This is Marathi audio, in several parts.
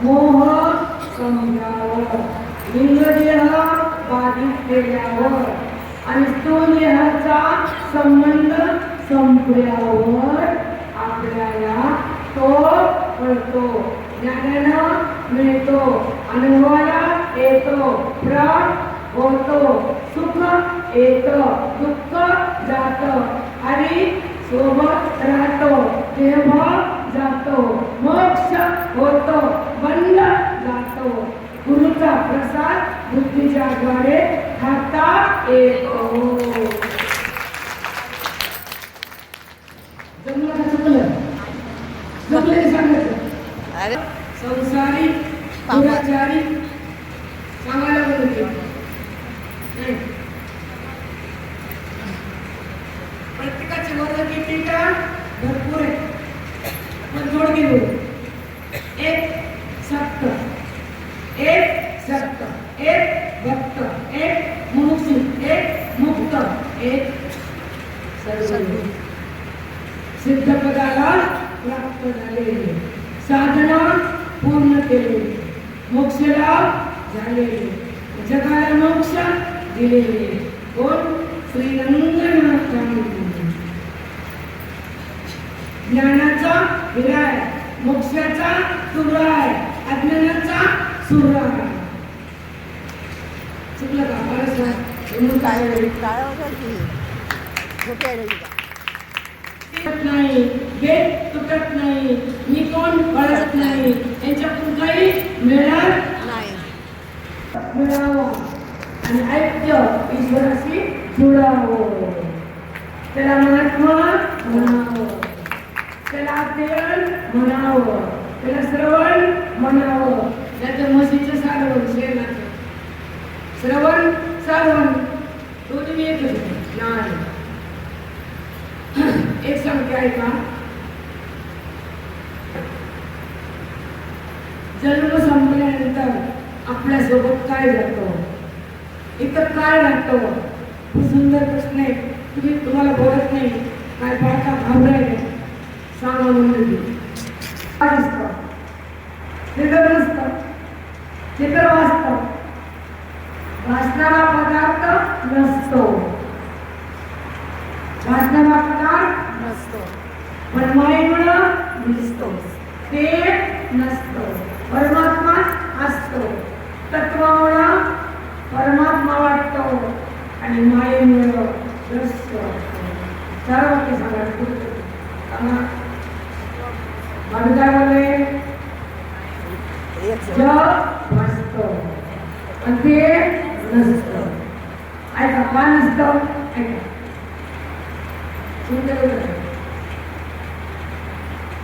मोह समजावर, लिंगदेह बाधित केल्यावर आणि स्थूलदेहाचा संबंध संपल्यावर आपल्याला तो कळतो, ज्ञानानं मिळतो, अनुभवाला येतो, प्रग होतो, सुख येतं, दुःख जातं आणि सोबत राहतो, देह जातो, मोक्ष होतो, बंध जातो, गुरुचा प्रसाद बुद्धीच्या द्वारे खाता येतो. जमलं सांगायचं संसारी दुराचारी सांगायला बघतो. प्रत्येकाचे वर्ग किती का भरपूर आहे, पण जोड घेऊ. एक सक्त, एक सक्त, एक भक्त, एक मुमुक्षु, एक मुक्त, एक सद्गुरू. सिद्धपदाला प्राप्त झालेले, साधना पूर्ण केलेले, मोक्षला झालेले, जगाला मोक्ष दिलेले कोण? श्री रंगनाथ स्वामी. ज्ञानाचा विराय, मोक्षाचा सुराय, अज्ञानाचा सुराय. चुकलं का? परत काय नाही, भेद तुटत नाही, मी कोण कळत नाही, यांच्याकडून काही मिळणार नाही. मिळावं आणि ऐक्य ईश्वराशी जुळावं. त्याला महात्मा म्हणावं, त्याला अध्ययन म्हणावं, त्याला श्रवण म्हणावं. त्याचं म्हशीचं सारवण, शेणाचं श्रवण सारवण दोन्ही एकच नाही. एक सांगते ऐका. जन्म संपल्यानंतर आपल्या सोबत काय जातं, इथं काय राहतं? खूप सुंदर प्रश्न आहे. तुम्हाला बोलत नाही काय पाहता घाबरायला सांगा म्हणजे काय दिसतं? ते तर नसतं, ते तर वाचतं. वाचणारा पदार्थ नसतो, वाचणारा पदार्थ नसतो, पण मायेमुळं दिसतो, ते नसतं. परमात्मा असतो, तत्वामुळं परमात्मा वाटतो आणि मायेमुळं दृश्य वाटतो. चार वाक्य सांगा. काय बोलले? जग वाचतं आणि ते नसतं. ऐका, का नसतं? ऐका,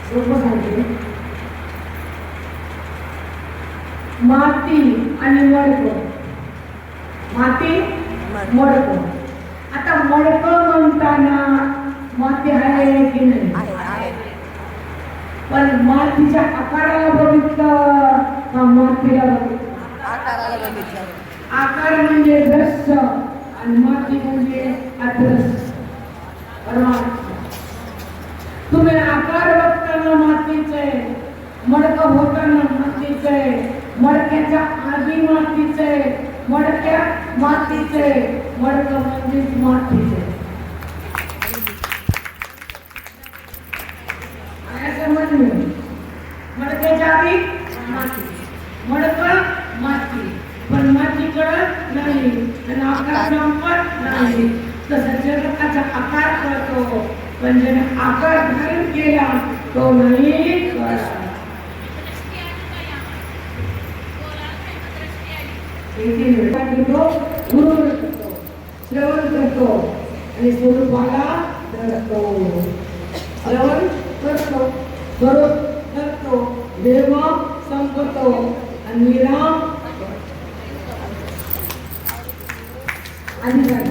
सोपं सांगते. माती आणि मडकं, माती मडकं. आता मडकं म्हणताना माती आहे की नाही? पण मातीच्या आकाराला बघितलं का मातीला बघितलं? आकार म्हणजे दृश्य आणि माती म्हणजे अदृश्य. तुम्ही आकार बघताना मातीचे, मडकं होताना मातीचे, मडक्याच्या आधी मातीचे, मडक्या मातीचे, मडकं म्हणजेच मातीचे. समजलं? मडक्याच्या आधी माती, मडकं माती, पण माती कळत नाही आणि आकार संपत नाही. तसं जगताचा आकार कळतो, पण ज्याने आकार धारण केला तो नाही कळत. गुरु करतो, श्रवण करतो आणि स्वरूपाला धरतो. श्रवण करतो, स्वरूप करतो, देव संपतो आणि विराम अधिकार.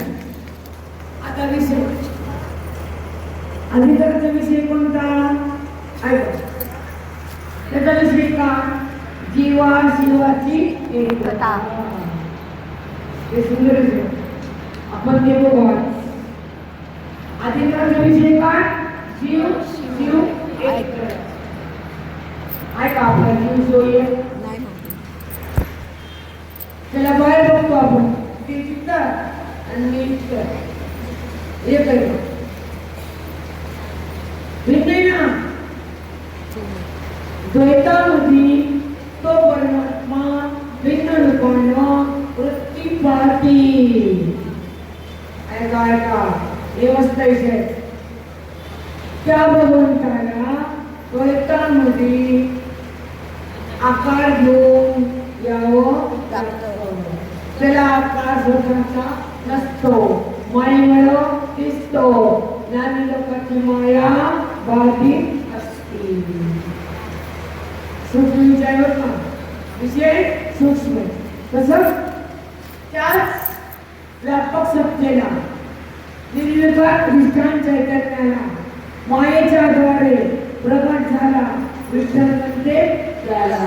आता विषय, अधिकाराचा विषय कोणता? ऐका, त्याचा विषय का? जीवा शिवाची एकता. हे सुंदर आहे. आपण ते बघू. अधिकाराचा विषय काय? जीव शिव एक. ऐका, आपला जीव जो आणि मी इतकं एक आहे भिन्न ना द्वैतामध्ये तो परमात्मा भिन्न रूपानं वृत्ती पाहतील. ऐका ऐका व्यवस्थेचे त्या भगवंताला द्वैतामध्ये आकार घेऊन यावं त्याला आकार स्वतःचा नसतो. मायेमुळं दिसतो. ज्ञानी लोकांची माया बाधित असते. सूक्ष्म विचार का विषय सूक्ष्म तसंच त्याच व्यापक सत्तेला निर्विकार विष्ठान चैतन्याला मायेच्या द्वारे प्रगट झाला विठ्ठल म्हणते त्याला.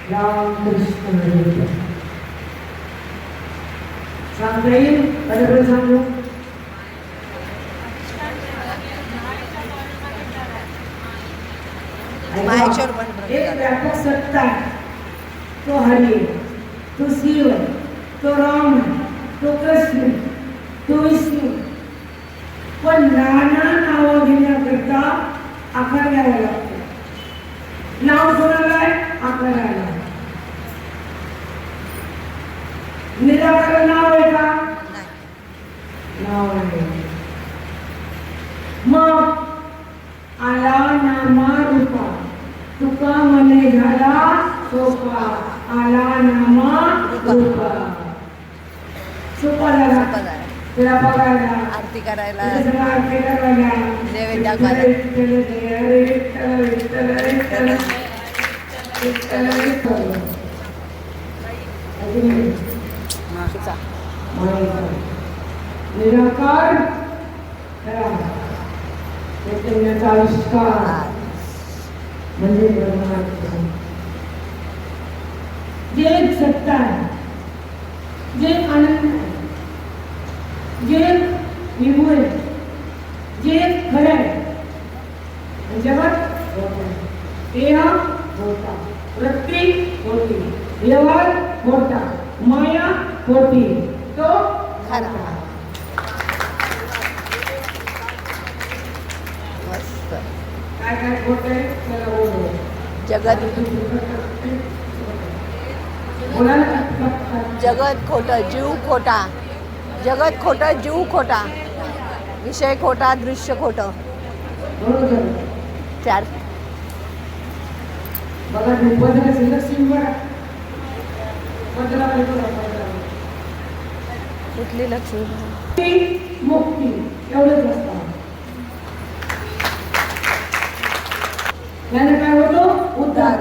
रामकृष्ण हरी. सांगता येईल बरोबर सांगू. एक व्यापक सत्ता आहे. तो हरी, तो शिव, तो राम, तो कृष्ण, तो विष्णू. पण नाना नाव घेण्याकरता आकार घ्यावा लागतो. नाव कोणाला आहे? आकाराला. निराकार नाव आहे का? नाव आहे. मग आला नामा रूपा तुका मने झाला सोपा. आला नामा रूपा सोपा झाला. त्याला बघायला आरती करायला आरती करायला नैवेद्य दाखवायला निराकार चैतन्याचा आविष्कार म्हणजे ब्रह्मांड. जे एक सत्ता आहे, जे आनंद आहे, जे विभू आहे, जे खरं आहे. जगत देह होता, वृत्ती होती, व्यवहार होता, माया होती, तो खरा. काय काय खोट आहे त्याला बोलू. जगत जगत खोटं, जीव खोटा. जगत खोटं, जीव खोटा, विषय खोटा, दृश्य खोटं. चार बघा कुठली लक्ष्मी मुक्ती एवढंच असतं. याने काय होतो? उद्धार.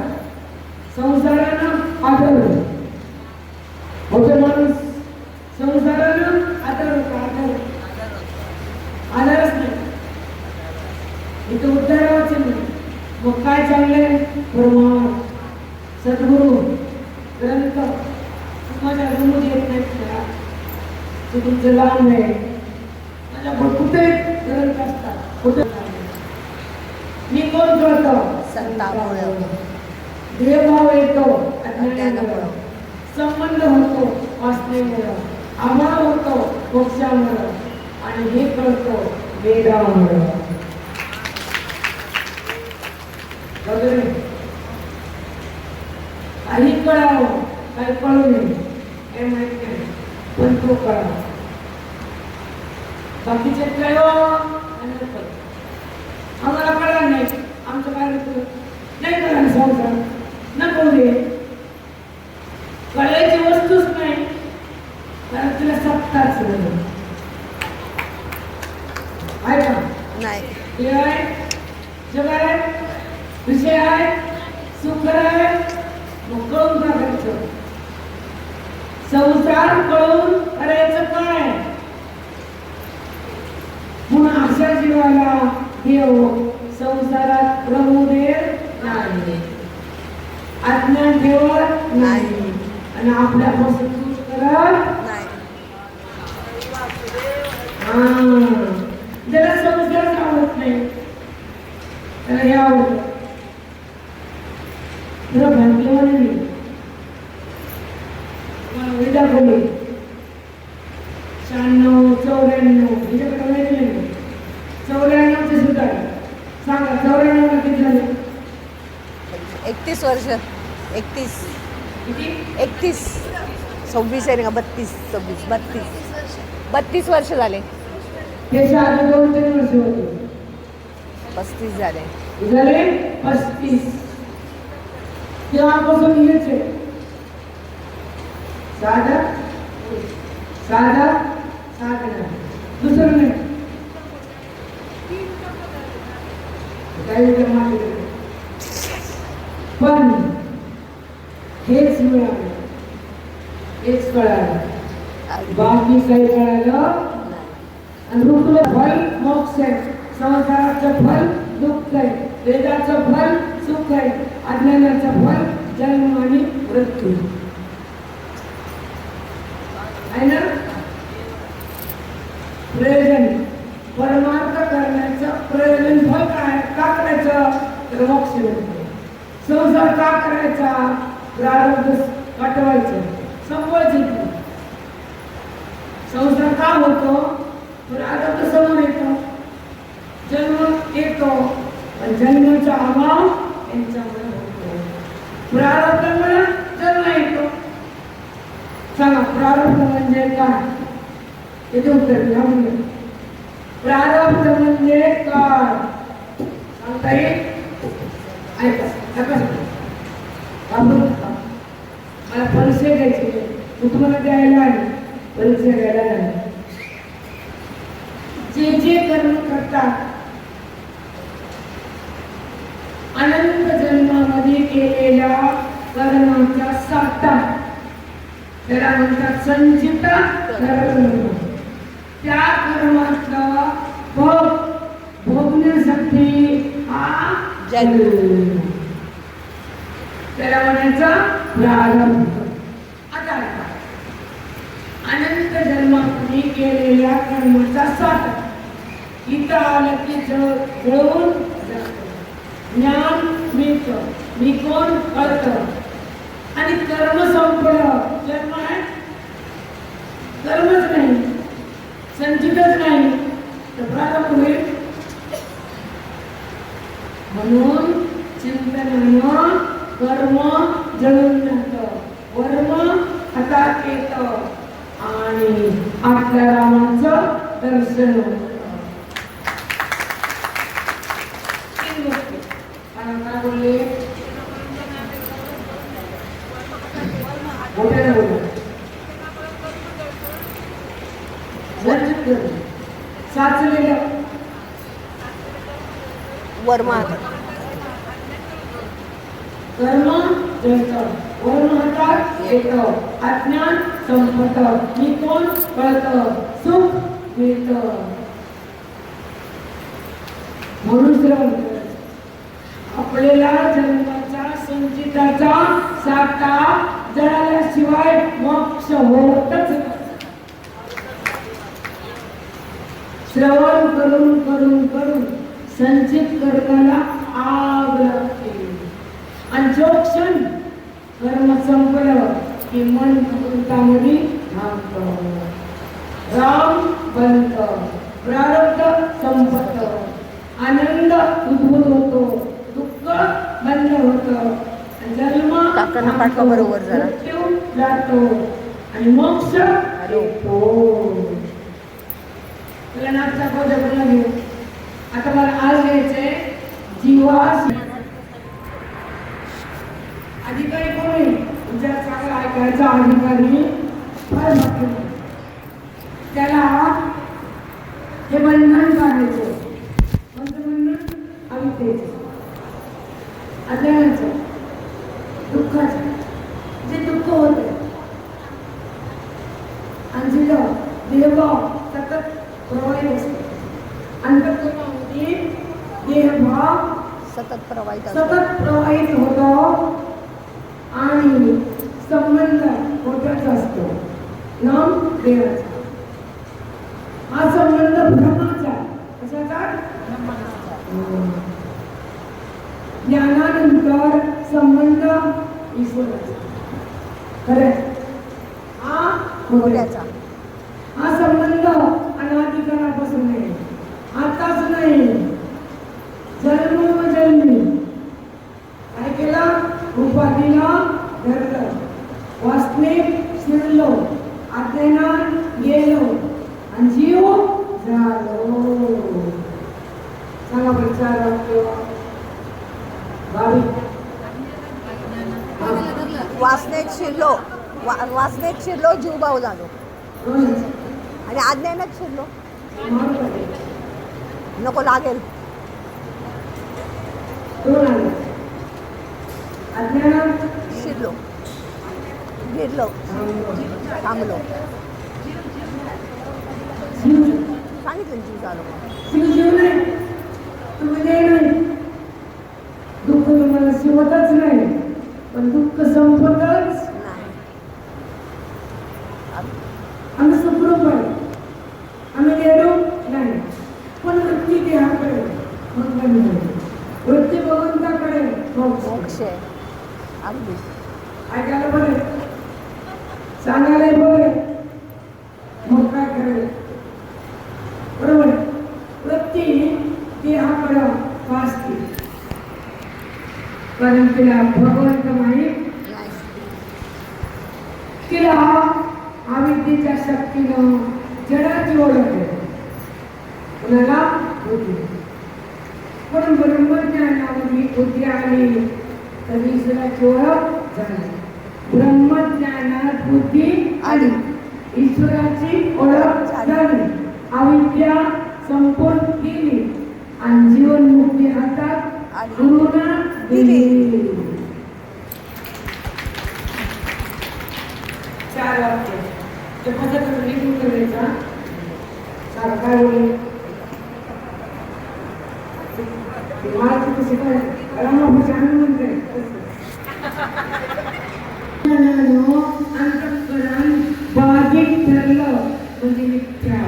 संसारानं आदर होतो. माणूस संसारानं आदर होतो. आदरच नाही इथं उद्धाराचे नाही. मग काय चाललंय? परमार्थ, सद्गुरू, ग्रंथ. माझ्या रूममध्ये येत नाहीत का? ते तुमचं लांब आहे. माझ्या कुठे ग्रंथ असतात? कुठे मी कोण करतो? संतामुळं देवभाव येतो अज्ञानामुळं. संबंध होतो वासनेमुळं. अभाव होतो मोक्षामुळं. आणि हे कळतो वेदामुळं. वगैरे काही कळावं काही कळू नये हे माहित नाही. पण तो कळावा. बाकीचे कळवा आम्हाला कळणार नाही. आमचं काय नाही कळणार. संसार नको दे. कळायची वस्तूच नाही कारण तिला सत्ताच आहे का नाही. देव आहे, जग आहे, विषय आहे, सुख आहे. मग कळून काय करायचं? संसार कळून करायचं काय? म्हणून अशा जीवाला देव संसारात प्रभू देव नाही, अज्ञान ठेवत नाही आणि आपल्यापासून दूर करत नाही. ज्याला संसारच आवडत नाही त्याला हे आवडतं. तुला भाग्यवान नाही दाखवली 96 94 हिच्याकडे माहिती नाही 94 सुद्धा सांगा 94 किती झाले 31 वर्ष 31 किती 31 26 आहे का 32 26 32 वर्ष झाले त्याच्या आधी 2-3 वर्ष होते 35 झाले झाले 35 तेव्हापासून हेच आहे साधा साधना दुसरं नाही काही मागे पण हेच मिळालं हेच कळालं बाकी काही कळालं आणि रुकलं फल मोक्ष आहे संसाराचं फल दुःख आहे वेदाचं फल सुख आहे अज्ञानाचं फल जन्म आणि मृत्यू आहे ना प्रयोजन परमार्थ करण्याचं प्रयोजन फल काय का करायचं तर मोक्ष मिळतो संसार का करायचा प्रारब्ध कटवायचं संपवायचं संसार का होतो प्रारब्ध समोर येतो जन्म येतो पण जन्माचा अभाव यांच्यामुळे होतो प्रारब्धामुळे जन्म येतो सांगा प्रारब्ध म्हणजे काय याचे उत्तर द्या म्हणजे प्रारब्ध म्हणजे काय सांगता येईल ऐका नका मला परीक्षा घ्यायची मी तुम्हाला द्यायला आहे परीक्षा घ्यायला नाही जे कर्म करतात अनंत जन्मामध्ये केलेल्या कर्माचा साठा त्याला म्हणतात संचित कर्म त्या कर्माचा भोगण्यासाठी हा जन्म त्याला म्हणायचं प्रारब्ध आता अनंत जन्मामध्ये केलेल्या कर्माचा साठा इथं आलं की जळून ज्ञान मिळतं मी कोण कळतं आणि कर्म संपलं जन्म आहे कर्मच नाही संचितच नाही तर प्रारंभ होईल म्हणून चिंतनानं कर्म जळून जातं कर्म हातात येतं आणि आपल्या रामाचं दर्शन होतं काय बोलले मोठ्याने बोलले साचलेलं वर्मा कर्म जळतं वर्म हातात येतं अज्ञान संपतं मी कोण कळतं सुख मिळतं म्हणून श्रवण आपल्याला जन्माचा संचिताचा साठा जळाल्याशिवाय मोक्ष होतच नाही. श्रवण करून करून करून संचित कर्माला आग लागते आणि जो क्षण कर्म संपलं की मन भगवंतामध्ये थांबतं राम बनतं प्रारब्ध संपतं आनंद उद्भूत होतो दुःख बंद होतं जन्म बरोबर जरा मृत्यू जातो आणि मोक्ष येतो तुला नागचा कोजपला घेऊ आता मला आज घ्यायचंय जीवास अधिकारी कोणी विचार चांगला ऐकायचा अधिकारी फार महत्त्वाचा त्याला हे बंधन काढायचं बंधन अविद्येचं अज्ञानाचं दुःखाचं जे दुःख होते आणि जिथं देहभाव सतत प्रवाहित असतो अंतःकरणामध्ये देहभाव सतत प्रवाहित होतो आणि संबंध मोठ्याचा असतो नाम देवाचा हा संबंध ब्रह्माचा कशाचा ज्ञानानंतर संबंध ईश्वराचा खरं हा खोट्याचा. हा संबंध अनादिकालापासून आहे, आताच नाही. जन्मोजन्मी काय केला? उपाधीला धरलं, वासनेत शिरलो, अज्ञानात गेलो आणि जीव झालो. सांगा प्रचार वाक्य. वासनेत शिरलो जीव भाऊ झालो आणि अज्ञानात शिरलो नको लागेल. अज्ञानात शिरलो गिरलो थांबलो सांगितलं जीव झालो. जीव नाही, तुम्ही नाही. दुःख तुम्हाला शिवतच नाही, पण दुःख संपतच नाही. आम्ही सुखरूप आहे, आम्ही गेलो नाही. पण वृत्ती देहाकडे वृत्ती भगवंताकडे मोक्ष आहे. अगदी ऐकायला बरे, सांगायला बरे, मग काय करेल? बरोबर. वृत्ती देहाकडे वाचते, कारण तिला भगवंत माहीत. तिला अविद्येच्या शक्तीनं जडाची ओळख आहे, कुणाला? बुद्धी. पण ब्रह्मज्ञानामध्ये बुद्धी आली तर ईश्वराची ओळख झाली. ब्रह्मज्ञानात बुद्धी आली, ईश्वराची ओळख झाली. अविद्या संपून गेली आणि जीवनमुक्ती हातात गुरुना दिली. चार वाक्य ते पद्धतीने लिहून करायचा. चार काय होईल? माहिती कशी काय रामाभूषण म्हणते अंतःकरण बाधित ठरलं म्हणजे मिथ्या.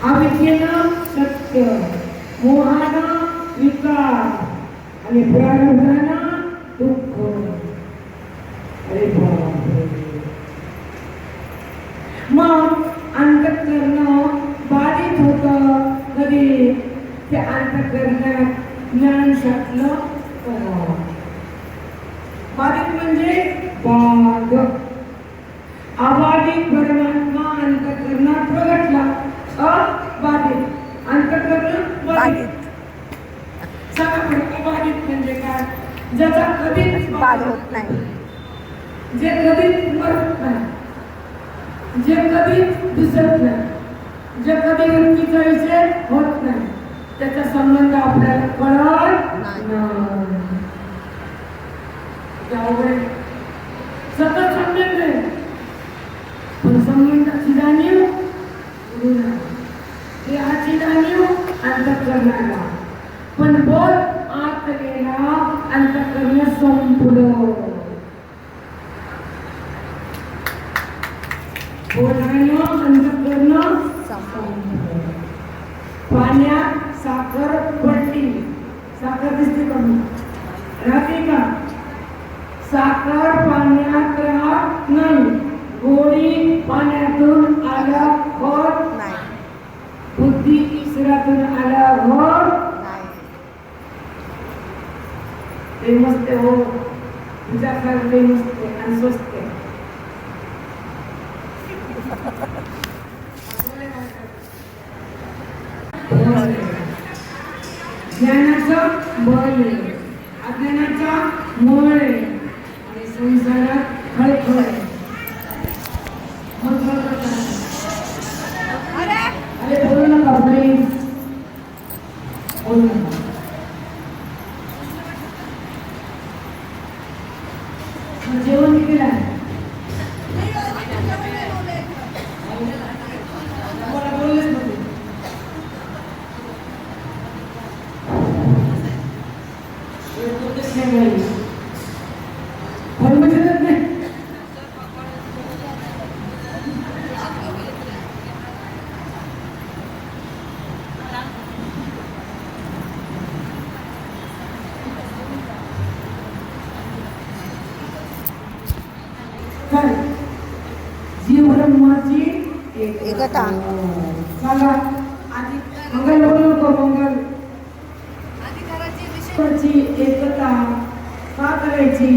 अविद्येनं सत्य, मोहानं विकार आणि प्रारब्धानं दुःख. अरे बापरे. मग अंतःकरण बाधित होतं कधी? ते अंतःकरणात ज्ञान शक्लं करावं. बाधित म्हणजे बाध. अबाधित परमात्मा अंतःकरणात प्रगटला. अबाधित अंतःकरण बाधित. सांगा बरं, अबाधित म्हणजे काय? ज्याचा कधीच बाध होत नाही, जे कधीच मरत नाही, जे कधीच दिसत नाही, जे कधी व्यक्तीचा विषय होत नाही, त्याचा संबंध आपल्याला कळत नाही. सतत संबंध आहे, पण संबंधाची जाणीव देहाची जाणीव अंतःकरणाला. पण बोल आत गेला, अंतःकरण संपलं. बोलणं अंतःकरण संपलं. पाण्यात साखर पडली, साखर दिसते का? राहते का? साखर पाण्यात राहत नाही, गोळी पाण्यातून आल्या होत नाही, बुद्धी ईश्वरातून आल्या होत नाही. ते मस्त हो, तुझ्या ते मस्त आणि स्वस्त. ज्ञानाचं बळ आहे, अज्ञानाचा मळ आहे आणि संसारात खळखळ आहे. अरे बोलू नका प्लीज, बोलू नका. जेवण किती आहे? मला बोललेच नव्हते. परमिशनच नाही. काय एकता. सांगा आधी मंगल बोलू नको मंगल. ची एकता का करायची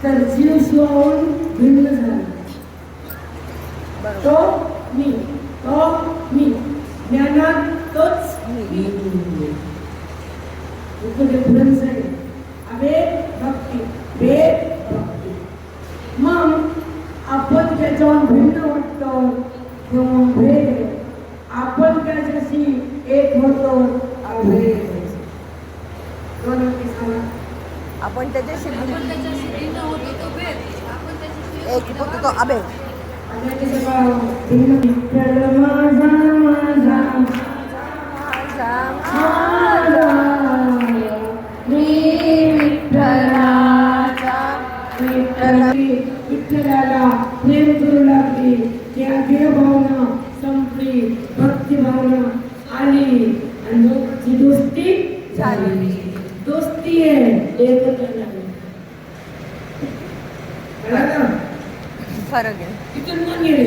तर जीव शिवून भिन्न झाला. तो मी ज्ञानात तोच मी. डिफरन्स आहे. अभेद भक्ती भेद भक्ती. मग आपण त्याच्यावर भिन्न वाटतो किंवा भेद आपण त्याच्याशी एक होतो अभेद. आपण त्याच्याशी एक होतो तो अभेद. विठ्ठलाला प्रेम करू लागली. त्या देवभावना संपली, भक्ती भावना आली आणि दोघांची दोस्ती झाली. दोस्ती आहे एकता नाही. फरक आहे. तिथून मग गेले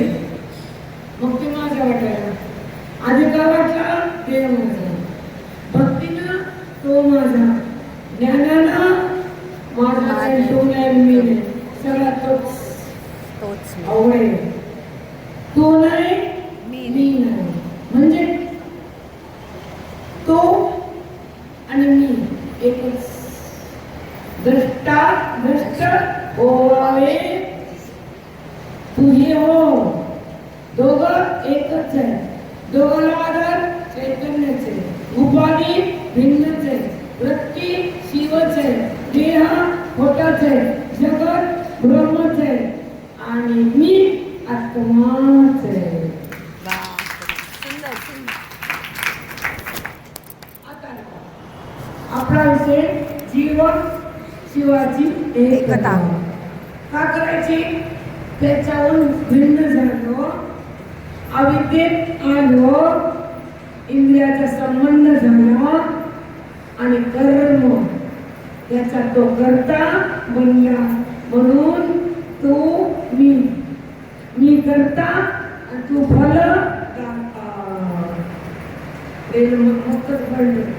मग ते माझ्या वाटायला. आधी का वाटला देव माझा, भक्तीनं तो माझा, ज्ञानानं माझा तो नाही मी नाही. सगळा तोच आवडे. तो नाही मी नाही. म्हणजे तो आणि मी एकच. द्रष्टा द्रष्ट होवावे तुझे हो. दोघं एकच आहे. दोघांना आधार चैतन्याचे. उपाधी भिन्नच आहे. वृत्ती शिवच आहे. देह खोटाच आहे. जगत ब्रह्मच आहे आणि मी आत्माच आहे. सुंदर सुंदर. आता आपला विषय जीवन शिवाची एकता का करायची. त्याच्यावरून भिन्न झालो, अविद्येत आलो, इंद्रियाचा संबंध झाला आणि कर्म याचा तो करता बनला. म्हणून तू मी करता आणि तू फल दाता. मगच पडलं.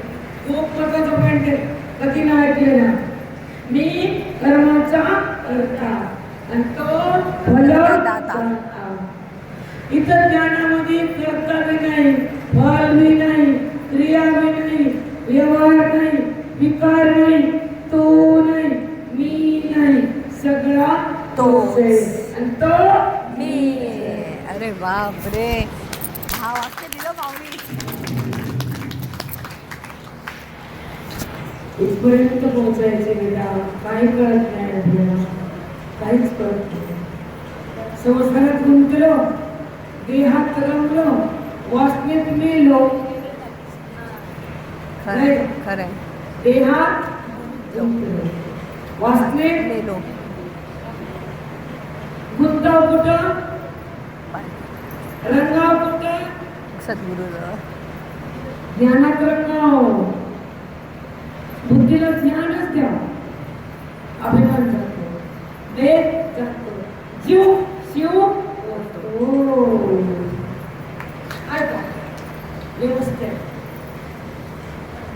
खूप महत्वाचं पॉइंट आहे. कधी नाही ऐकलेला. मी कर्माचा करता आणि तो फल दाता. इतर ज्ञानामध्ये कर्ता बी नाही, फल बी नाही, क्रिया बी नाही, व्यवहार नाही, विकार नाही, तो नाही, मी नाही. सगळा तोच आहे आणि तो मी. अरे बाप रे. हा वाक्य दिलं माऊली. इथपर्यंत पोहोचायचे बेटा. काही कळत नाही आपल्याला. काहीच कळत नाही. संसारात गुंतलो, देहात रमलो, वासनेत मेलो. खरंय. देहात रमलो, वासनेत मेलो. गुंताव कुठं, रंगाव कुठं. सद्गुरु ज्ञानात रंगाव. बुद्धीला ज्ञानच द्या. अभिमान जातो, वेद जातो, जीव शिव होतो. ऐका व्यवस्थित.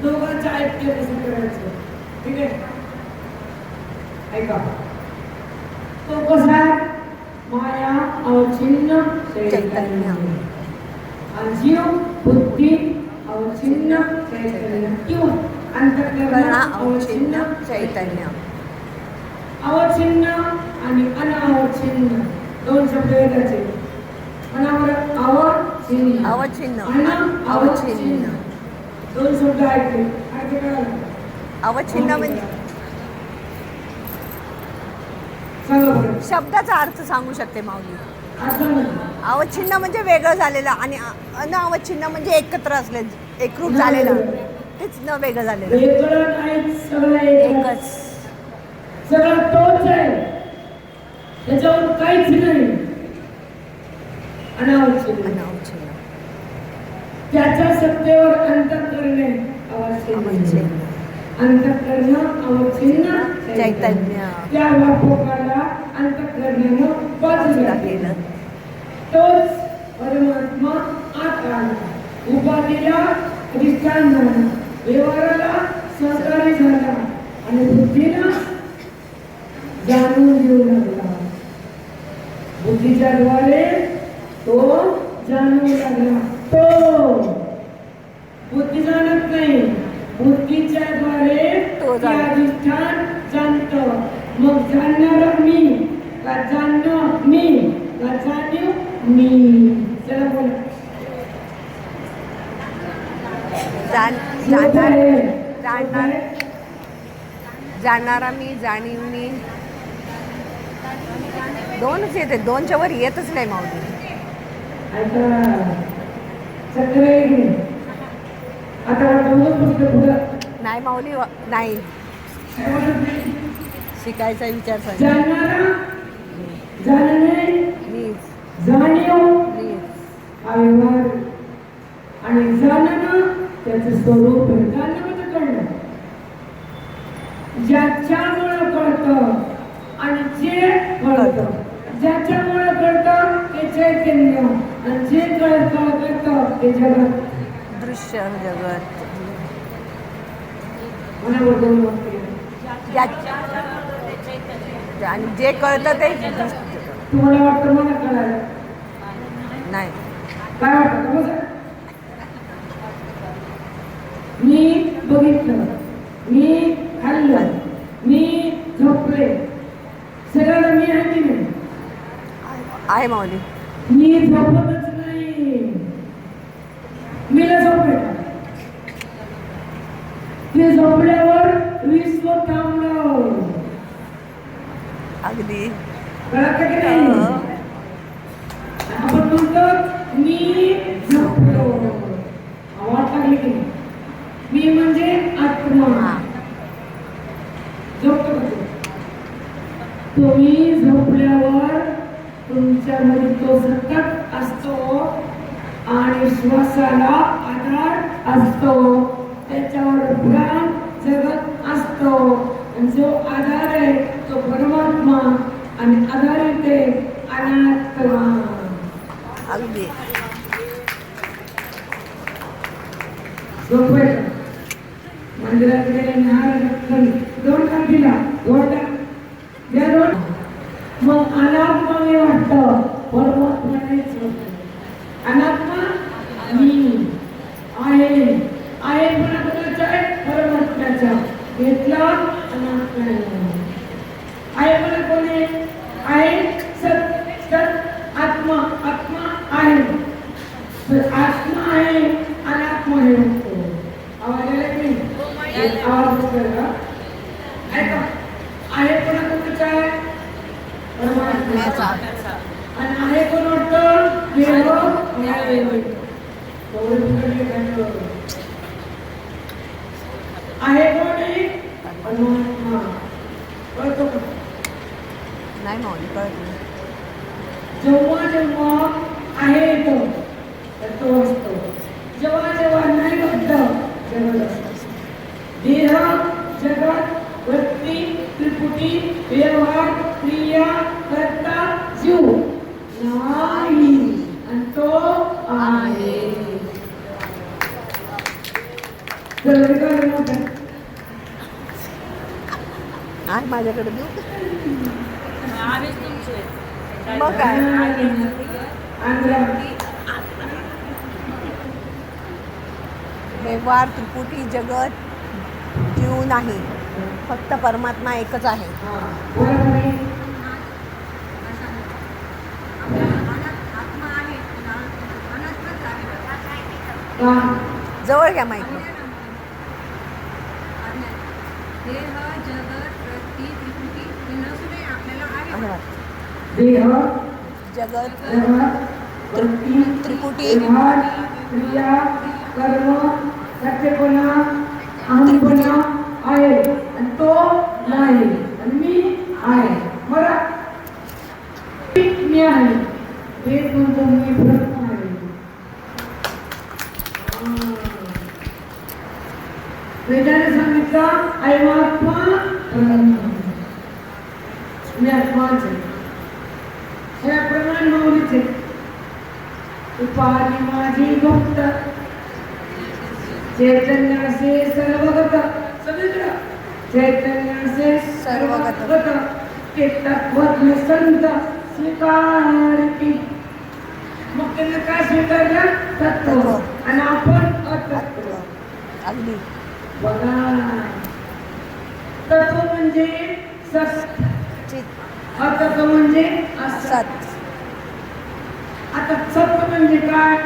दोघांचं ऐक्य कसं करायचं. ठीक आहे. ऐका तो कसा माया अवचिन्न चैतन्य आणि जीव बुद्धी अवचिन्न चैतन्य किंवा अंतःकरण अवचिन्न चैतन्य. अवचिन्न आणि अनावचिन्न दोन शब्द वेगळ्याचे. अवचिन्न अवचिन्न दोन शब्द ऐकले कळलं. अवचिन्न म्हणजे शब्दाचा अर्थ सांगू शकते माऊली. अवचिन्न म्हणजे वेगळं झालेलं आणि अनावचिन्न म्हणजे एकत्र असले, एकरूप झालेलं. तेच न वेगळं झालेलं. एकच. सगळं तोच आहे. त्याच्यावर काहीच नाही. अनावचिन्न. त्याच्या सत्तेवर अंतःकरणे अवचिन्न. अंतःकरण अवचिन्न चैतन्य. त्या व्यापकाला अंतःकरणानं बाजूला केलं. तोच परमात्मा आत आला, उपाधीला अधिष्ठान झाला, व्यवहाराला सहकारी झाला आणि बुद्धीला जाणून घेऊ लागला. बुद्धीच्या द्वारे तो जाणू लागला. तो बुद्धी जाणत नाही, बुद्धीच्या द्वारे तो ते अधिष्ठान जाणतो. मग जाणणारा मी का जाणणं मी का जाणीव मी? चला बोला. जाणणारा मी, जाणीव मी, दोनच येते, दोनच्या वर येतच नाही माऊली. नाही माऊली, नाही शिकायचा विचार जाणणारा जाणणे मीच, जाणीव मीच. हा व्यवहार आणि जाणणं त्याचं स्वरूप आहे. जाणणं म्हणजे कळणं, ज्याच्यामुळं कळतं आणि जे कळतं. ज्याच्यामुळं कळतं ते चैतन्य आणि जे कळतं ते जगत, दृश्य जगत. आणि जे कळतं ते तुम्हाला वाटतं मला कळालं नाही. काय वाटतं बघा. मी बघितलं, मी खाल्लं, मी झोपले, सगळं मी आहे की नाही? आहे माऊली. मी झोपतच नाही. मीला झोपले, ते झोपल्यावर विश्व थांबलं. अगदी कळतं की नाही? आपण म्हणतो मी झोपलो, आवाज लागली की नाही? मी म्हणजे आत्मा. झोपतो का? तुम्ही झोपल्यावर तुमच्यामध्ये तो सतत असतो आणि श्वासाला आधार असतो, त्याच्यावर प्राण जगत असतो. आणि जो आधार आहे तो परमात्मा आणि आधारित आहे अनात्मा. अगदी झोपायचं मंदिरात गेले, दोन टाक दिला, दोन टाक द्या, दोन. मग अनात्मा मी वाटतं, परमात्मा नाहीच होतं. अनात्मा मी आहे, आहे पण कोणाचा आहे? परमात्म्याचा. घेतला अनात्मा आहे. पण कोणी आहे? सत, सत आत्मा, आत्मा आहे. तर आत्मा आहे, अनात्मा हे होतो. आवाज आला की नाही? आवाज बसला ऐका. आहे पण कोणाचा आहे? परमात्म्याचा. आणि आहे कोण वाटतं? देव आहे कोणी? परमात्मा. कळतो का? नाही माऊली, कळत नाही. जेव्हा जेव्हा आहे येतो तर तो असतो, जेव्हा जेव्हा नाही होतं जगत असतो. देह, जगत, वृत्ती, त्रिपुटी, व्यवहार, क्रिया, कर्ता, जीव नाही आणि तो आहे. आहे माझ्याकडे देऊ मग काय? व्यवहार, त्रिपुटी, जगत, जीव नाही, फक्त परमात्मा एकच आहे. जवळ घ्या माहिती. देह, जगत, त्रिपुटी, क्रिया, कर्म, सत्यपणा, अहंपणा आहे आणि तो नाही आणि मी आहे. बरं, मी आहे हे तुमचं मी ब्रह्म आहे. वेदाने सांगितलं आत्मा मी आत्माच आहे. हे प्रमाण माऊलीचे उपाधी माझी गुप्त चैतन्यासे सर्वगत सगळीकडं चैतन्यासे सर्वगत ते तत्वज्ञ संत स्वीकारती. मग त्यांनी काय स्वीकारलं? तत्व. आणि आपण अतत्व. अगदी बघा, तत्व म्हणजे सत, चित अतत्व म्हणजे असत. सत. आता सत्य म्हणजे काय?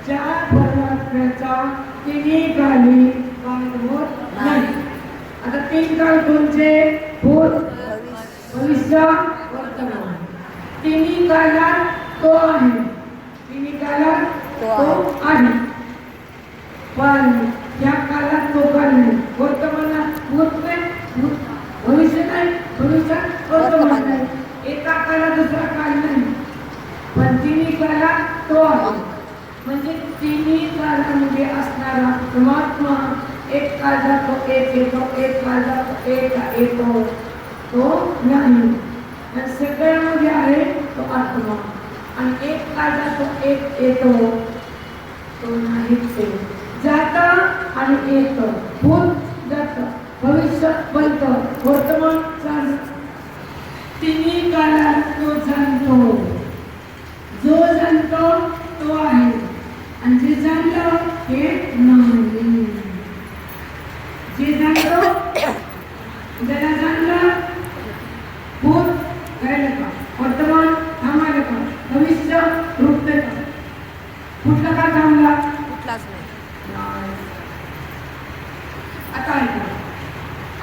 ज्या परमात्म्याचा तिन्ही काली काल होत नाही. आता तीन काल कोणते? भूत, भविष्य, वर्तमान. तिन्ही कालात तो आहे. तिन्ही कालात तो आहे. पण या कालात तो काल नाही. वर्तमानात भूत नाही, भविष्य नाही, भविष्यात वर्तमान नाही. एका काळात दुसरा काल नाही, पण तिन्ही कालात तो आहे. म्हणजे तिन्ही कालामध्ये असणारा परमात्मा एक काळ जातो एक येतो, एक काळ जातो एक येतो, तो नाही. आणि सगळ्यामध्ये आहे तो आत्मा. आणि एक काळ जातो एक येतो, तो नाहीच आहे. जातं आणि येतं, भूत जातं, भविष्य बनतं, वर्तमान चालतं. तिन्ही काळात तो जाणतो. जो जाणतो तो आहे, आणि जे जाणलं हे नाही. जे जाणतो, ज्याला जाणलं भूत राहिलं का, वर्तमान थांबायला का, भविष्य रुपते का, कुठला का थांबला? कुठलाच नाही. आता ऐका,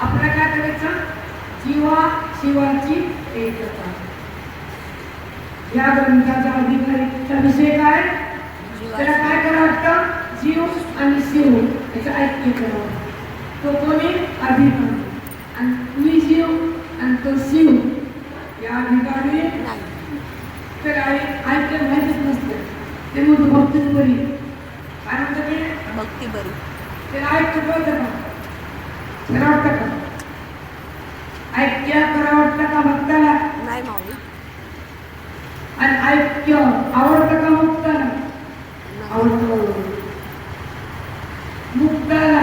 आपल्याला काय करायचं? जीवा शिवाची एकता. या ग्रंथाचा अधिकारीचा विषय काय? त्याला काय करावं वाटतं? जीव आणि शिव याचं ऐक्य करावं. तो कोणी? अधिकारी. आणि मी जीव आणि तो शिव या अधिकारी तर ऐकलं माहितीच नसतं. ते म्हणतो भक्तीच बरी. काय म्हणतं ते? भक्ती बरी. त्याला ऐकतं कळतं का? त्याला वाटतं का? ऐक्य करा वाटतं का भक्ताला? नाही माऊली. आणि ऐक्य आवडतं का मुक्ताला? आवडतं. मुक्ताला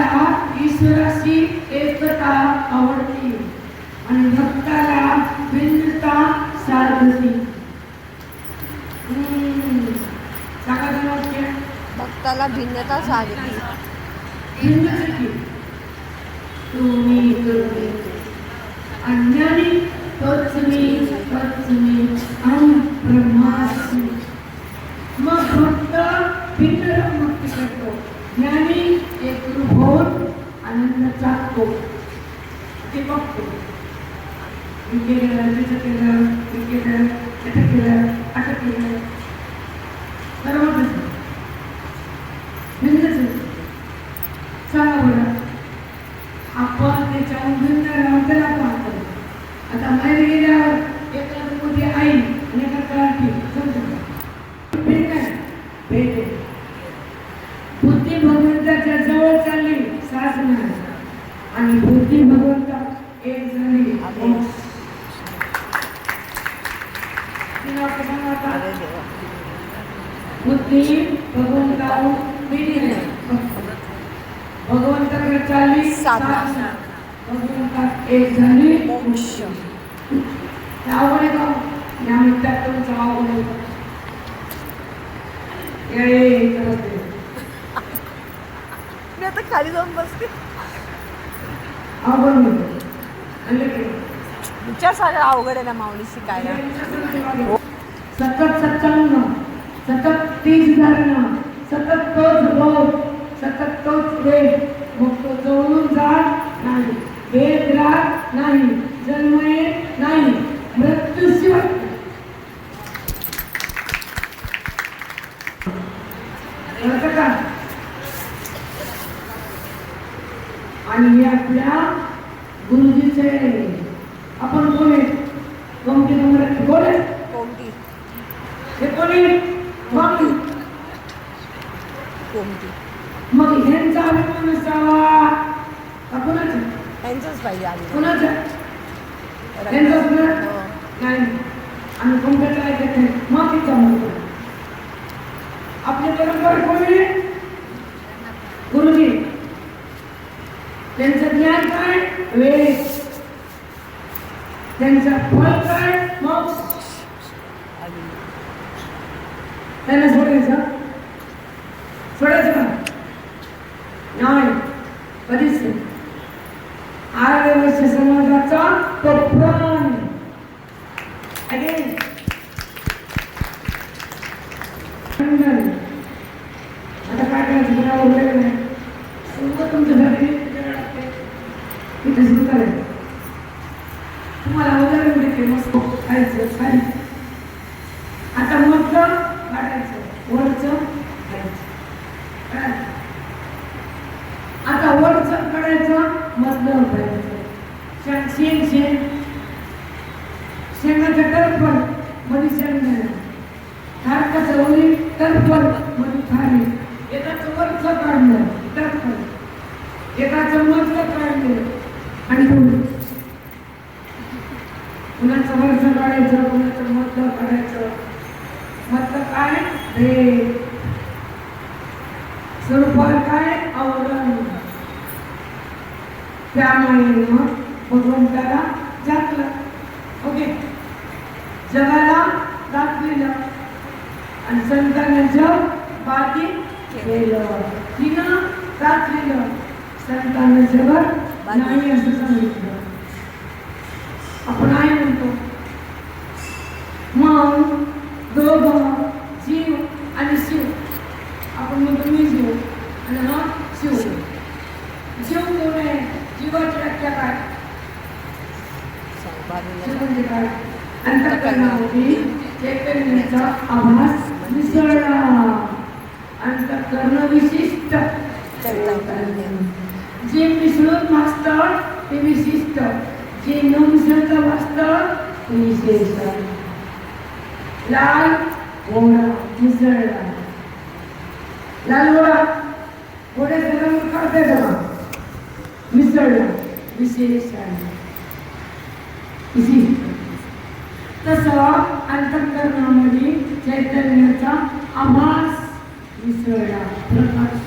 ईश्वराशी एकता आवडते आणि भक्ताला भिन्नता साधते. सांगा जरा वाक्य. भक्ताला भिन्नता साधते. भिन्नता तुम्ही अज्ञानी तोच मी अहं ब्रह्मास्मी. मग भक्त भिन्न मुक्ती करतो, ज्ञानी एकरूप होऊन आनंद चाकतो. ते बघतो हे केलं, तिचं केलं, हे केलं, त्याचं केलं, असं केलं, बरोबर भिन्नच. सांगा बरं, आपण त्याच्याहून भिन्न राहून त्याला पाहतो. आता बाहेर गेल्यावर एका मध्ये आई आणि एका काठी समजा भेट आहे, भेट आहे. बुद्धी भगवंताच्या जवळ चालली साधना आणि बुद्धी भगवंता एक झाली मोक्ष. बुद्धी भगवंता भगवंताकडे चालली साधना, भगवंता एक झाली मोक्ष. आवड आहे का? या मित्रात तुमचं आवड आहे का? मी आता खाली जाऊन बसते. आवड विचार सारा अवघड आहे ना माऊली शिकायला. सतत सत्संग, सतत तीच धारणा, सतत तोच भाव, सतत तोच वेग. मग तो जवळून जात नाही, वेद राहत नाही, जन्म येत नाही, मृत्यूशिवाय. का? आणि हे आपल्या गुरुजीचे. आपण कोण आहे? कोणती नंबर कोण आहे? कोणती हे कोणी? मग कोणती मग ह्यांचा अभिमान असावा का कुणाचा? त्यांचंच पाहिजे आधी. कुणाचा? त्यांचाच ना? हो. नाही. आणि कोणत्याचा ऐकत नाही, मग तिचा म्हणतो. आपली परंपरा कोणी? गुरुजी. त्यांचं ज्ञान काय? वेद. त्यांचं फल काय? मोक्ष. त्यांना सोडायचं? सोडायचं का? नाही, कधीच नाही. आर्यवैश्य समाजाचा तो प्राण. आता काय करायचं? मला उरलेलं नाही. तुमच्यासाठी इथे सुरू करायचं. तुम्हाला वगैरे मिळते मस्त खायचं खायचं. आता मधलं काढायचं, वरचं खायचं. आता वरचं काढायचं, मधलं खायचं. शेंगाचं टरफल मध्ये शेंगदाणा, खारकाचं ओली टरफल मध्ये खारी. एकाचं वरचं काढलं टरफल, एकाचं मधलं काढलं आणि कुणाचं वरचं काढायचं, कुणाचं मधलं काढायचं. मधलं काय? रे. स्वरूपात काय? आवरण. त्यामुळे भगवंताला झाकलं. ओके, जगाला दाखविलं आणि संतांना जग बाकी केलं. तिनं दाखविलं, संतांना जगत नाही असं सांगितलं. आपण आहे म्हणतो. मग दोघं जीव आणि शिव. आपण म्हणतो मी जीव आणि हा शिव. जीव कोण आहे? जीवाची व्याख्या काय? म्हणजे काय? अंतःकरणावरती चैतन्याचा आभास मिसळला. अंतःकरण विशिष्ट. जे मिसळून भासतं ते विशिष्ट, जे न मिसळता भासतं ते विशेष. लाल घोडा मिसळला. लाल घोडा घोड्याचा रंग काढते का? मिसळला. विशेष आहे. तसं अंतःकरणामध्ये चैतन्याचा आभास मिसळला, प्रकाश.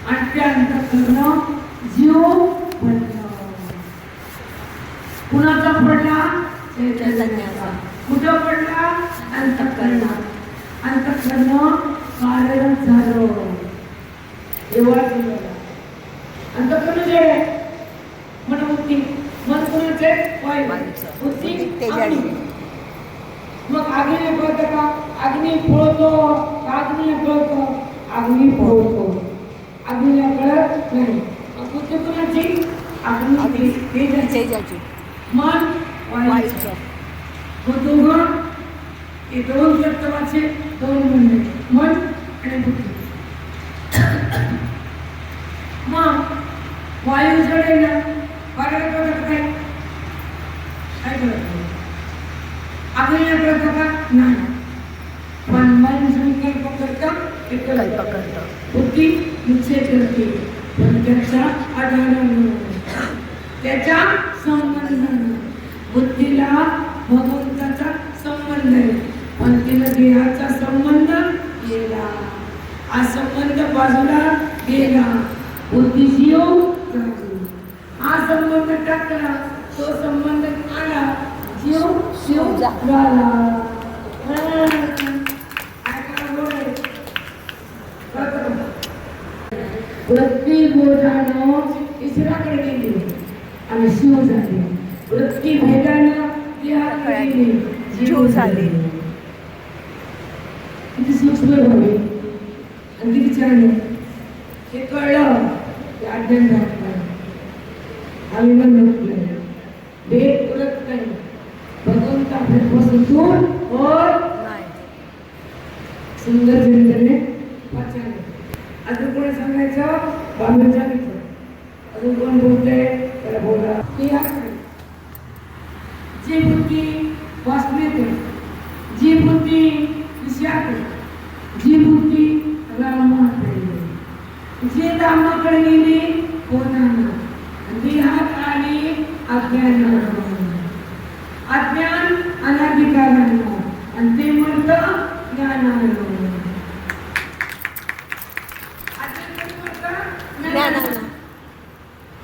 आणि ते अंतःकरण जीव बनलं. कुणाचा पडला? चैतन्याचा. कुठं पडला? अंतःकरणात. अंतःकरण कार्यरत झालं. एवढा केलं अंतःकरण जे मन बुद्धी. मन कोणाचे? वायू. बुद्धी तेजाळी. मग अग्नी कळतं का? अग्नी फोडतो. अग्नी कळतो. अग्नी फोडतो. अग्नीला कळत नाही. बुद्धी कोणाची? अग्नी तेजाची. मन वायूचं. मग दोघं हे दोन तत्वाचे दोन म्हणणे, मन आणि बुद्धी. मग वायू जडेल वाऱ्याला कळत काय? काय कळत नाही. अग्नीला कळतं का? नाही. पण मन संकल्प करतं, ते कळतं. बुद्धी निश्चय करते, पण त्याच्या आधारानं, त्याच्या संबंधानं. बुद्धीला भगवंताचा संबंध आहे, पण तिला देहाचा संबंध गेला. हा संबंध बाजूला गेला. बुद्धी जीव झाली. हा संबंध टाकला, तो संबंध आला, जीव शिव झाला. वृत्ती बोधानं ईश्वराकडे गेली आणि शिव झाले. वृत्ती भेदानं देहाकडे गेली, जीव झाले. किती सूक्ष्म भावे आणि किती छान आहे. हे कळलं की अध्ययन घातलं, अभिमान घातलं, भेद उरत नाही. भगवंता भेदपासून दूर होत नाही. सुंदर चिंतने वाचन. अजून कोणी सांगायचं? बांधून सांगितलं. अजून कोण बोलतंय? त्याला बोला. जी बुद्धी वासनेत, जी बुद्धी विषयात, जी बुद्धी रामाकडे, जी रामाकडे गेली कोणाला? देहात आली अज्ञानानं. अज्ञान अनाधिकारानं आणि ते म्हणतं ज्ञानानं.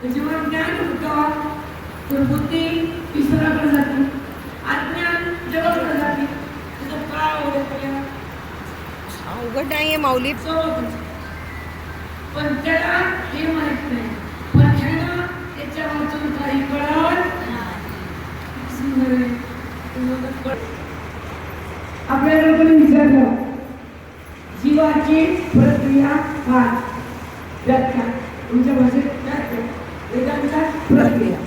जेव्हा ज्ञान होतं तर बुद्धी ईश्वराकडे जाते, अज्ञान जगाकडे जाते. त्याचं काय आवडत आपल्याला अवघड नाहीये माऊली. पण त्याला हे माहित नाही, पण ह्याला त्याच्या वाचून काही कळत नाही. आपल्याला कोणी विचारलं जीवाची प्रक्रिया काय, व्याख्या तुमच्या भाषेत व्याख्या, वेदांचा प्रक्रिया.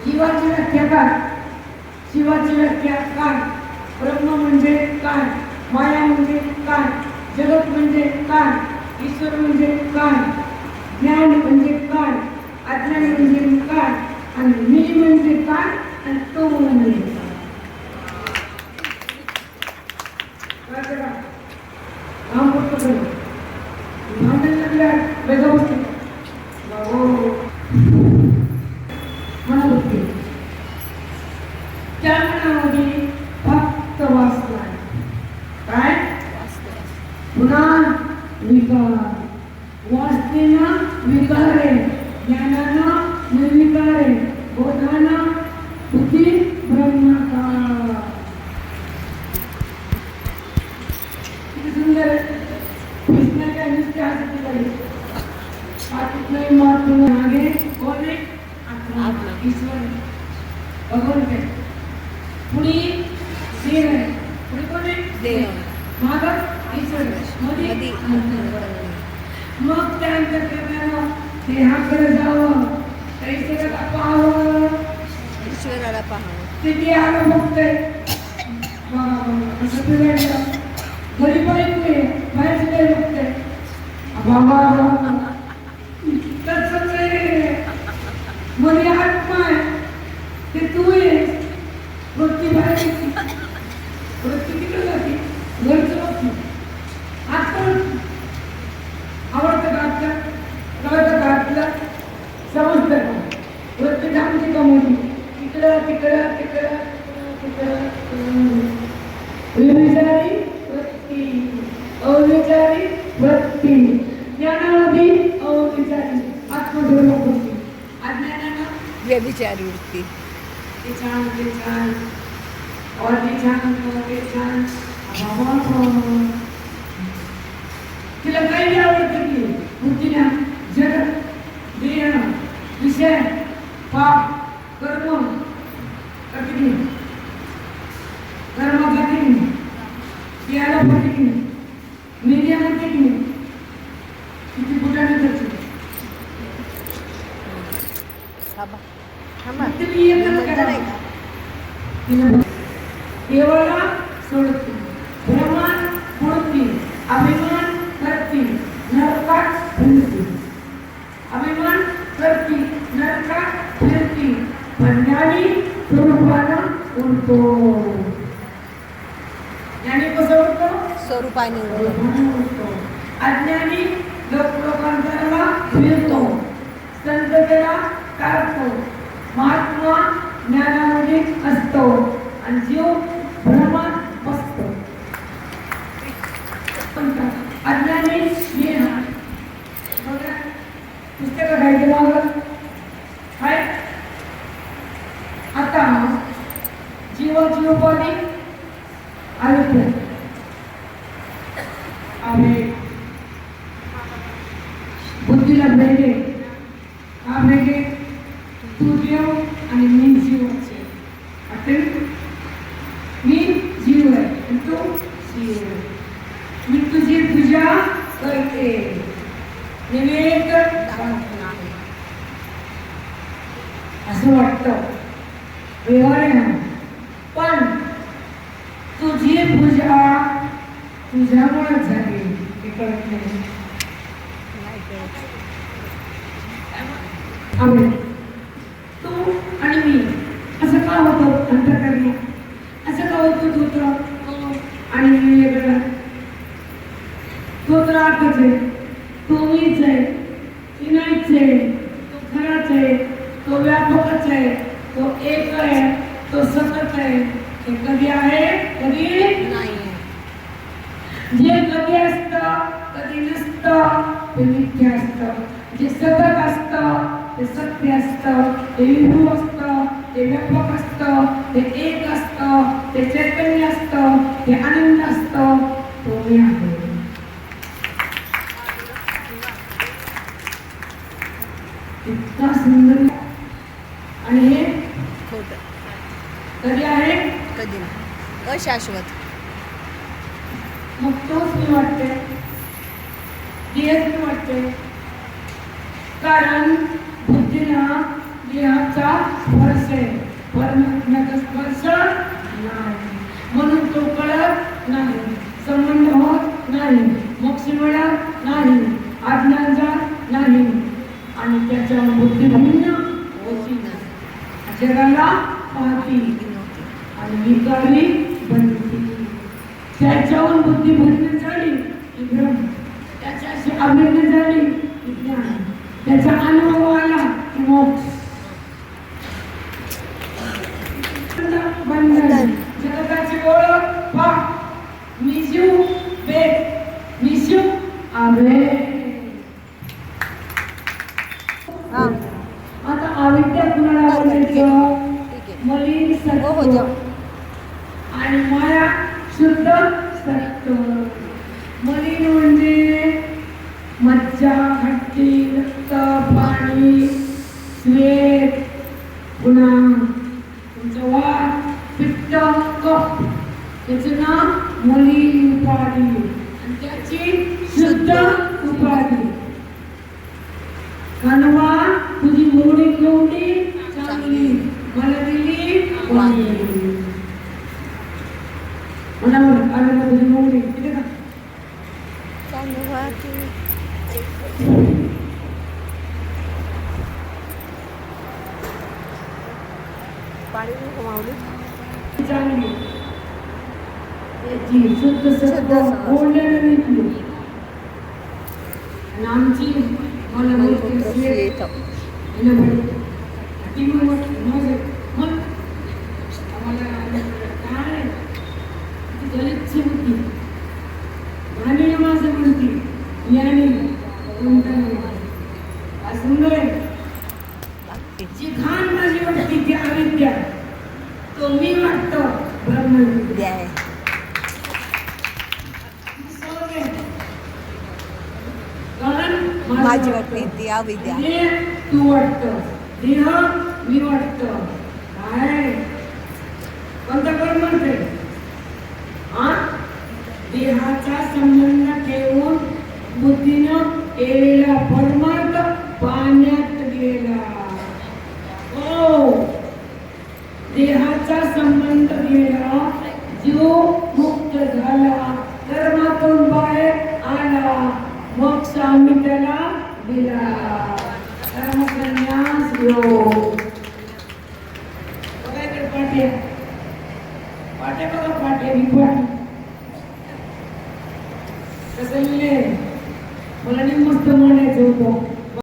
जीवाची व्याख्या काय, शिवाची व्याख्या काय, ब्रह्म म्हणजे काय, माया म्हणजे काय, जगत म्हणजे काय, ईश्वर म्हणजे काय, ज्ञान म्हणजे काय, अज्ञान म्हणजे काय, आणि मी म्हणजे काय, आणि तो म्हणजे काय. काम करतो करू भांडण लागल्या वेगळं होते म्हणत होते. त्या मनामध्ये फक्त वासना काय, पुन्हा विकार. वासनेनं विकार आहे, ज्ञानानं निर्विकार आहे, बोधानं बुद्धी ब्रह्माकार. किती सुंदर आहे. कृष्णाच्या नुसत्या हाती झाली पाठीत नाही मात मागे कोण आहे, आत्मा ईश्वर भगवंत आहे. पुढे देव आहे, पुढे कोण आहे, देव, मागं ईश्वर, मध्ये मग त्यानंतर करण्यानं देहाकडे जावं, ईश्वराला पाहावं, ईश्वराला पाहावं. ते देहाला बघतंय. असं बिघडलं घरी पाहिजे बाहेरचं काही बघतंय बाबा तसंच आहे. मध्ये आत्मा आहे ते तू आहेस. वृत्ती बाहेर येते, वृत्ती तिकडे जाते, घरचं बघते. आत्मा आवडतं का आपल्या, कळतं का आपलं, समजतं का, वृत्ती थांबते का मोठी, तिकडं तिकडं तिकडं तिकडं. विचारी वृत्ती, अविचारी वृत्ती, ज्ञानामध्ये अविचारी आत्मधर्म वृत्ती, अज्ञानानं व्यभिचारी वृत्ती. ते छान ते छान और ते छान ते छान. तिला काही आवडतं की बुद्धीला जग, देह, विषय, पाप, कर्म कठीण, कर्म कठीण, याला कठीण, मीडियम कठीण. किती बुटाने करतो तुम्ही एकच करा. केवळ सोडते, भ्रमण मोडते, अभिमान करते, नरकात फिरते. अभिमान करते, नरकात फिरते, पण ज्ञानी स्वरूपानं उडतो. ज्ञानी कसं उडतो, स्वरूपाने उडतो. अज्ञानी लोकांतराला फिरतो, संततेला टाळतो. महात्मा ज्ञानामध्ये असतो आणि जीव भ्रमात बसतो. अज्ञानी हे बघा पुस्तकं घ्यायचं मग काय. आता जीवाची उपाधी आरोग्य आहे. बुद्धीला भेटे का भेटे, तू देव आणि मी जीवाचे. आता मी जीव आहे आणि तू जीव आहे. मी तुझी पूजा करते, नैवेद्य दाखवते. असं वाटतं व्यवहार आहे ना, पण तुझी पूजा तुझ्यामुळेच झाली हे कळत नाही. आम्ही तू आणि मी असं का होतं अंतःकरणी, असं का होतं तू आणि मी वेगळं. तो तर आतच आहे, तो मीच आहे, ती नाहीच आहे, तो खराच आहे, तो व्यापकच आहे, तो एक आहे, तो सतत आहे. ते कधी आहे कधी नाही. जे कधी असतं कधी नसतं ते मिथ्या असतं. जे सतत असतं ते ते विभू असतं, ते व्यापक असतं, ते एक असतं, ते चैतन्य असतं, ते आनंद असतं, तो मी आहे. इतका सुंदर. आणि हे खोटं कधी आहे? कधी नाही, अशाश्वत. मग तोच मी वाटते, देहच मी वाटते. कारण बुद्धीला देहाचा स्पर्श आहे, परमात्म्याचा स्पर्श नाही, म्हणून तो कळत नाही, संबंध होत नाही, मोक्ष मिळत नाही, अज्ञान जात नाही, आणि त्याच्यावर बुद्धी भिन्न होती, जगाला पाहती आणि विकारी बनती. त्याच्यावर बुद्धी भिन्न झाली की ब्रह्म, त्याच्याशी अभिन्न झाली की ज्ञान, त्याचा अनुभव आला की मोक्ष. बंधन जगताची ओळख पाप, मी जीव वेद, मी शिव आवे. हां आता अविद्या कुणाला बोलायचं? मलिन सत्व आणि माया शुद्ध सत्व. मलिन म्हणजे मज्जा, हत्ती, रक्त, पाणी, स्वेद, पुन्हा तुमचं वात, पित्त, कफ, त्याचं नाव मलिन उपाधी आणि त्याची शुद्ध उपाधी. कणवा तुझी मोडी केवढी चांगली, मला दिली वांगी. मला कणवा तुझी मोडी किती का? पाणी माऊली चांगली, त्याची शुद्ध सत्व ओढल्यानं निघली. आणि आमची मला बोलते येतं हिला बोलते ती मग माझं मग आम्हाला काय ती गलिच्छ होती. आणि माझं म्हणती याने कोणता नाही सुंदर आहे. जी घाण माझी वाटते ती अविद्या, तो मी वाटतो ब्रह्मविद्या आहे. माझी वाटते ती अविद्या. तू वाटत, देह मी वाटत. काय कोणता कोण म्हणते? देहाचा संबंध ठेवून बुद्धीनं केलेला परमार्थ पाण्यात गेला. हो, देहाचा संबंध गेला, जीव मुक्त झाला, कर्मातून बाहेर आला, मोक्ष आम्ही त्याला दिला. कर्मसन्यास योग. बघा इकडे पाट्या पाट्या बघा, पाट्या विपाट कसं लिहिले मला नाही मस्त